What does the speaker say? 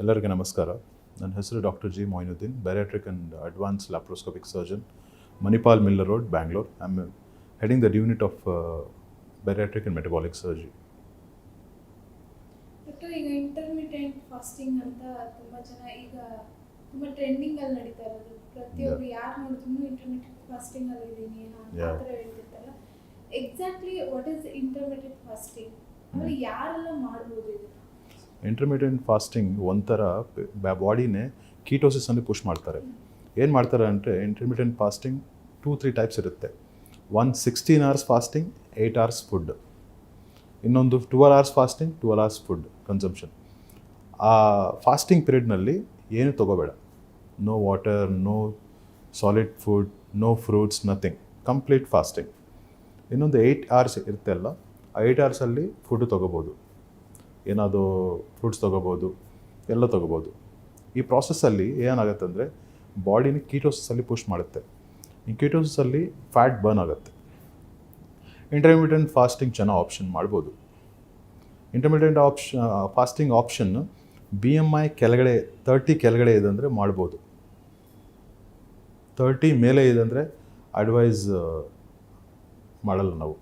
ಎಲ್ಲರಿಗೂ ನಮಸ್ಕಾರ. ನನ್ನ ಹೆಸರು doctor G Moinuddin, bariatric and advanced laparoscopic surgeon, Manipal Miller road, Bangalore. I am heading the unit of bariatric and metabolic surgery. Doctor, ಈಗ intermittent fasting ಅಂತ ತುಂಬ ಜನ ಈಗ ತುಂಬ ಟ್ರೆಂಡಿಂಗಲ್ಲಿ ನಡೀತಾ ಇರೋದು. ಪ್ರತಿಯೊಬ್ಬರು ಯಾರು ನೋಡಿದ್ರು ಇಂಟರ್ಮಿಟೆಂಟ್ ಫಾಸ್ಟಿಂಗಲ್ಲಿ ಇದ್ದೀನಿ ಆ ಥರ ಹೇಳ್ತಿರ್ತಾರಲ್ಲ. Exactly what is intermittent fasting, ಆಮೇಲೆ ಯಾರೆಲ್ಲ ಮಾಡ್ಬೋದು ಇದನ್ನು? ಇಂಟರ್ಮಿಟೆಂಟ್ ಫಾಸ್ಟಿಂಗ್ ಒಂಥರ ಬಾಡಿನೇ ಕೀಟೋಸಿಸಲ್ಲಿ ಪುಷ್ ಮಾಡ್ತಾರೆ. ಏನು ಮಾಡ್ತಾರೆ ಅಂದರೆ, ಇಂಟರ್ಮಿಟೆಂಟ್ ಫಾಸ್ಟಿಂಗ್ 2-3 ಟೈಪ್ಸ್ ಇರುತ್ತೆ. 16 hours ಫಾಸ್ಟಿಂಗ್, 8 hours ಫುಡ್. ಇನ್ನೊಂದು 12 hours fasting, 12 hours food consumption. ಆ ಫಾಸ್ಟಿಂಗ್ ಪೀರಿಯಡ್ನಲ್ಲಿ ಏನು ತೊಗೋಬೇಡ. No water, no solid food, no fruits, nothing. Complete fasting. ಇನ್ನೊಂದು 8 hours ಇರುತ್ತೆ ಅಲ್ಲ, ಆ 8 hoursಲ್ಲಿ ಫುಡ್ಡು ತೊಗೋಬೋದು. ಏನಾದರೂ ಫ್ರೂಟ್ಸ್ ತೊಗೋಬೋದು, ಎಲ್ಲ ತೊಗೋಬೋದು. ಈ ಪ್ರಾಸೆಸ್ಸಲ್ಲಿ ಏನಾಗುತ್ತೆ ಅಂದರೆ, ಬಾಡಿನ ಕೀಟೋಸಿಸಲ್ಲಿ ಪುಷ್ ಮಾಡುತ್ತೆ. ಈ ಕೀಟೋಸಿಸಲ್ಲಿ ಫ್ಯಾಟ್ ಬರ್ನ್ ಆಗುತ್ತೆ. ಇಂಟರ್ಮಿಟೆಂಟ್ ಫಾಸ್ಟಿಂಗ್ ಚೆನ್ನಾಗಿ ಆಪ್ಷನ್ ಮಾಡ್ಬೋದು. ಇಂಟರ್ಮಿಟೆಂಟ್ ಫಾಸ್ಟಿಂಗ್ ಆಪ್ಷನ್ BMI ಕೆಳಗಡೆ 30 ಕೆಳಗಡೆ ಇದೆ ಅಂದರೆ ಮಾಡ್ಬೋದು. 30 ಮೇಲೆ ಇದೆ ಅಂದರೆ ಅಡ್ವೈಸ್ ಮಾಡಲ್ಲ ನಾವು.